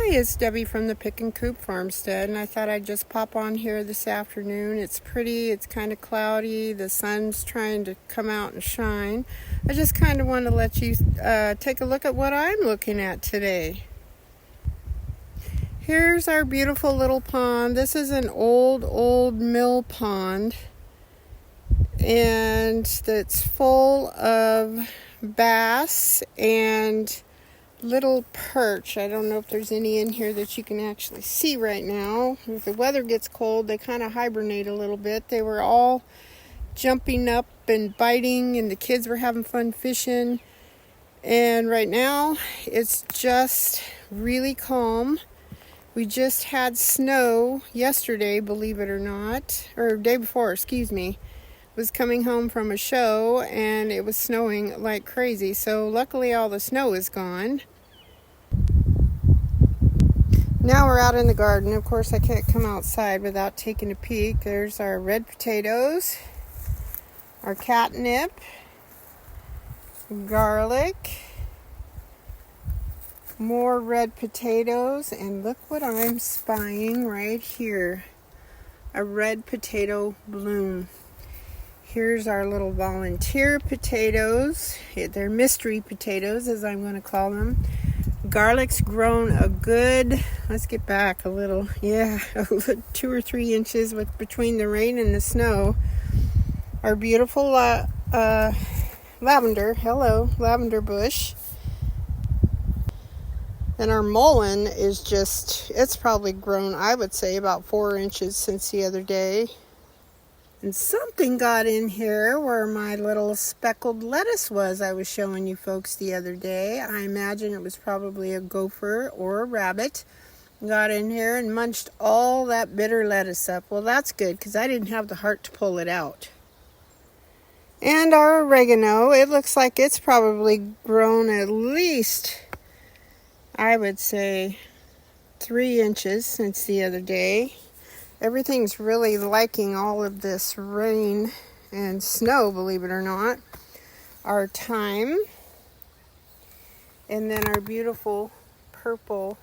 Hi, it's Debbie from the Pick and Coop Farmstead, and I thought I'd just pop on here this afternoon. It's pretty, it's kind of cloudy, the sun's trying to come out and shine. I just kind of want to let you take a look at what I'm looking at today. Here's our beautiful little pond. This is an old mill pond, and it's full of bass and little perch. I don't know if there's any in here that you can actually see right now. If the weather gets cold, they kind of hibernate a little bit. They were all jumping up and biting, and the kids were having fun fishing. And right now, it's just really calm. We just had snow yesterday, believe it or not, or day before, excuse me. Was coming home from a show, and it was snowing like crazy. So luckily all the snow is gone. Now we're out in the garden. Of course, I can't come outside without taking a peek. There's our red potatoes, our catnip, garlic, more red potatoes, and look what I'm spying right here. A red potato bloom. Here's our little volunteer potatoes. They're mystery potatoes, as I'm going to call them. Garlic's grown a good, let's get back a little, 2 or 3 inches between the rain and the snow. Our beautiful lavender bush. And our mullein is it's probably grown, I would say, about 4 inches since the other day. And something got in here where my little speckled lettuce was I was showing you folks the other day. I imagine it was probably a gopher or a rabbit. Got in here and munched all that bitter lettuce up. Well, that's good because I didn't have the heart to pull it out. And our oregano, it looks like it's probably grown at least, I would say, 3 inches since the other day. Everything's really liking all of this rain and snow, believe it or not. Our thyme. And then our beautiful purple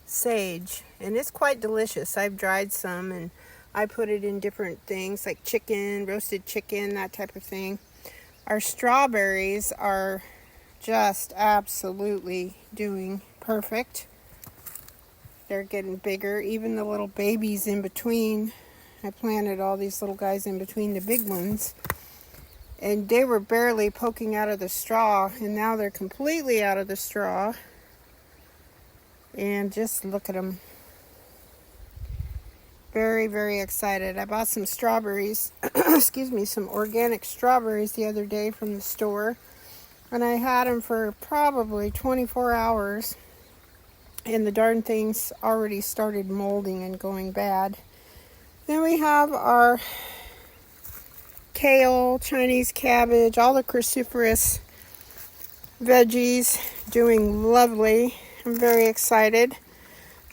sage. And it's quite delicious. I've dried some and I put it in different things like chicken, roasted chicken, that type of thing. Our strawberries are just absolutely doing perfect. They're getting bigger, even the little babies in between. I planted all these little guys in between the big ones. And they were barely poking out of the straw, and now they're completely out of the straw. And just look at them. Very, very excited. I bought some strawberries, some organic strawberries the other day from the store. And I had them for probably 24 hours. And the darn things already started molding and going bad. Then we have our kale, Chinese cabbage, all the cruciferous veggies doing lovely. I'm very excited.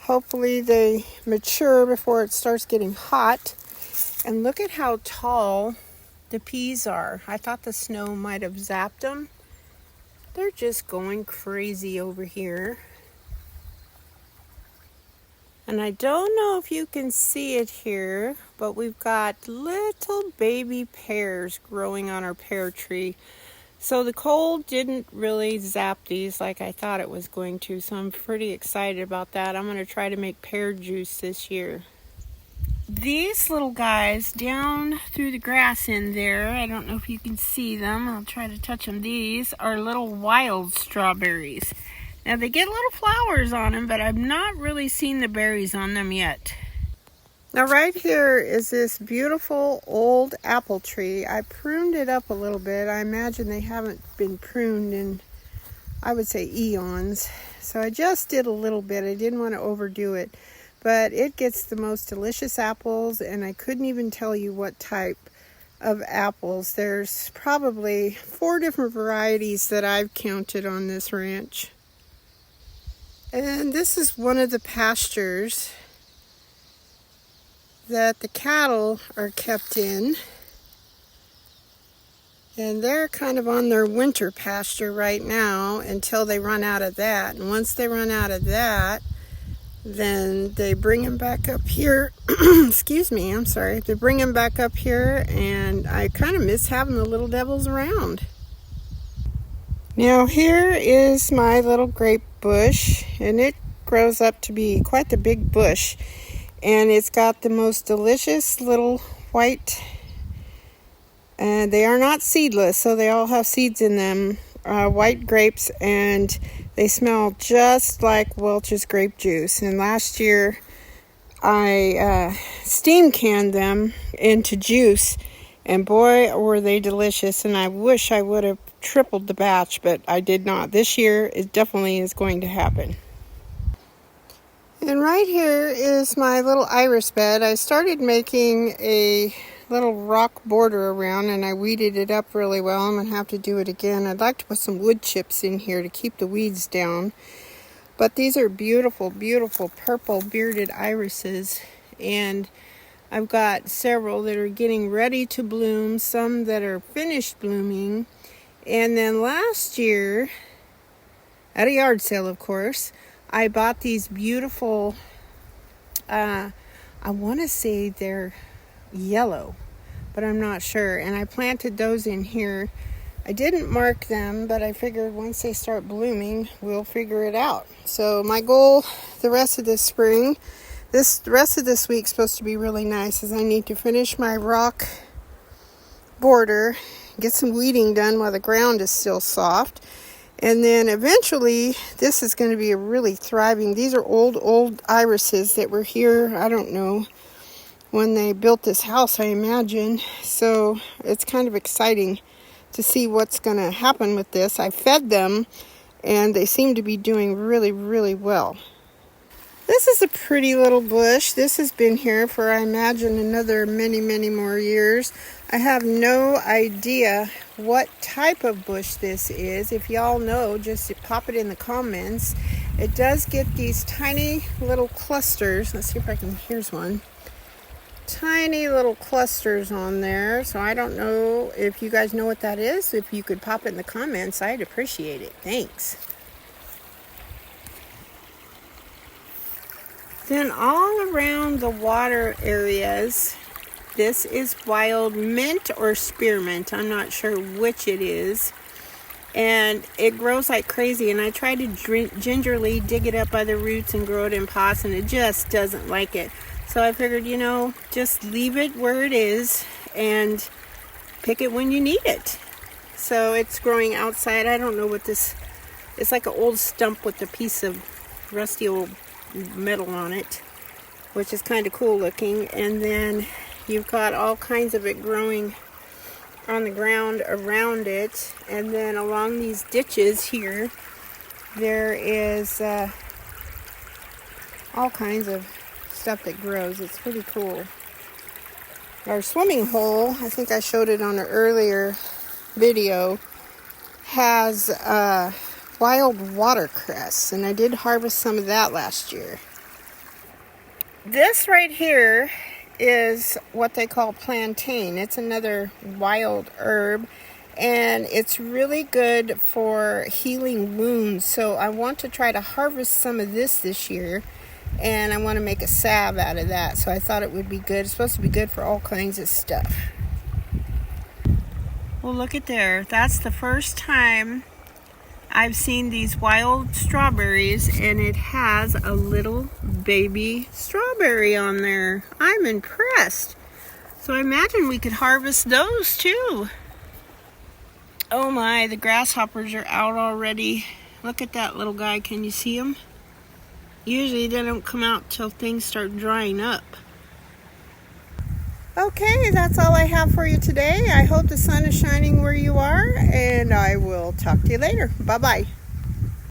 Hopefully they mature before it starts getting hot. And look at how tall the peas are. I thought the snow might have zapped them. They're just going crazy over here. And I don't know if you can see it here, but we've got little baby pears growing on our pear tree. So the cold didn't really zap these like I thought it was going to, so I'm pretty excited about that. I'm going to try to make pear juice this year. These little guys down through the grass in there, I don't know if you can see them. I'll try to touch them. These are little wild strawberries. Now, they get little flowers on them, but I've not really seen the berries on them yet. Now, right here is this beautiful old apple tree. I pruned it up a little bit. I imagine they haven't been pruned in, I would say, eons. So I just did a little bit. I didn't want to overdo it. But it gets the most delicious apples, and I couldn't even tell you what type of apples. There's probably 4 different varieties that I've counted on this ranch. And this is one of the pastures that the cattle are kept in. And they're kind of on their winter pasture right now until they run out of that. And once they run out of that, Then they bring them back up here. Excuse me, I'm sorry. They bring them back up here, and I kind of miss having the little devils around. Now here is my little grape bush, and it grows up to be quite the big bush. And it's got the most delicious little white, and they are not seedless, so they all have seeds in them, white grapes, and they smell just like Welch's grape juice. And last year I steam canned them into juice, and boy were they delicious. And I wish I would have tripled the batch, but I did not. This year it definitely is going to happen. And right here is my little iris bed. I started making a little rock border around, and I weeded it up really well. I'm going to have to do it again. I'd like to put some wood chips in here to keep the weeds down. But these are beautiful, beautiful purple bearded irises. And I've got several that are getting ready to bloom, some that are finished blooming. And then last year, at a yard sale, of course, I bought these beautiful, I want to say they're yellow, but I'm not sure. And I planted those in here. I didn't mark them, but I figured once they start blooming, we'll figure it out. So my goal the rest of this spring, the rest of this week is supposed to be really nice, is I need to finish my rock border, get some weeding done while the ground is still soft. And then eventually, this is going to be a really thriving, these are old irises that were here, I don't know, when they built this house, I imagine. So it's kind of exciting to see what's going to happen with this. I fed them, and they seem to be doing really, really well. This is a pretty little bush. This has been here for, I imagine, another many, many more years. I have no idea what type of bush this is. If y'all know, just pop it in the comments. It does get these tiny little clusters. Let's see if I can, here's one. Tiny little clusters on there. So I don't know if you guys know what that is. If you could pop it in the comments, I'd appreciate it. Thanks. Then all around the water areas, this is wild mint or spearmint. I'm not sure which it is. And it grows like crazy. And I tried to gingerly dig it up by the roots and grow it in pots, and it just doesn't like it. So I figured, just leave it where it is and pick it when you need it. So it's growing outside. I don't know what this, it's like an old stump with a piece of rusty old metal on it, which is kind of cool looking. And then you've got all kinds of it growing on the ground around it. And then along these ditches here, there is all kinds of stuff that grows. It's pretty cool. Our swimming hole, I think I showed it on an earlier video, has wild watercress, and I did harvest some of that last year. This right here is what they call plantain. It's another wild herb, and it's really good for healing wounds. So I want to try to harvest some of this year, and I want to make a salve out of that. So I thought it would be good. It's supposed to be good for all kinds of stuff. Well, look at there. That's the first time I've seen these wild strawberries, and it has a little baby strawberry on there. I'm impressed. So I imagine we could harvest those too. Oh my, the grasshoppers are out already. Look at that little guy. Can you see him? Usually they don't come out till things start drying up. Okay, that's all I have for you today. I hope the sun is shining where you are, and I will talk to you later. Bye-bye.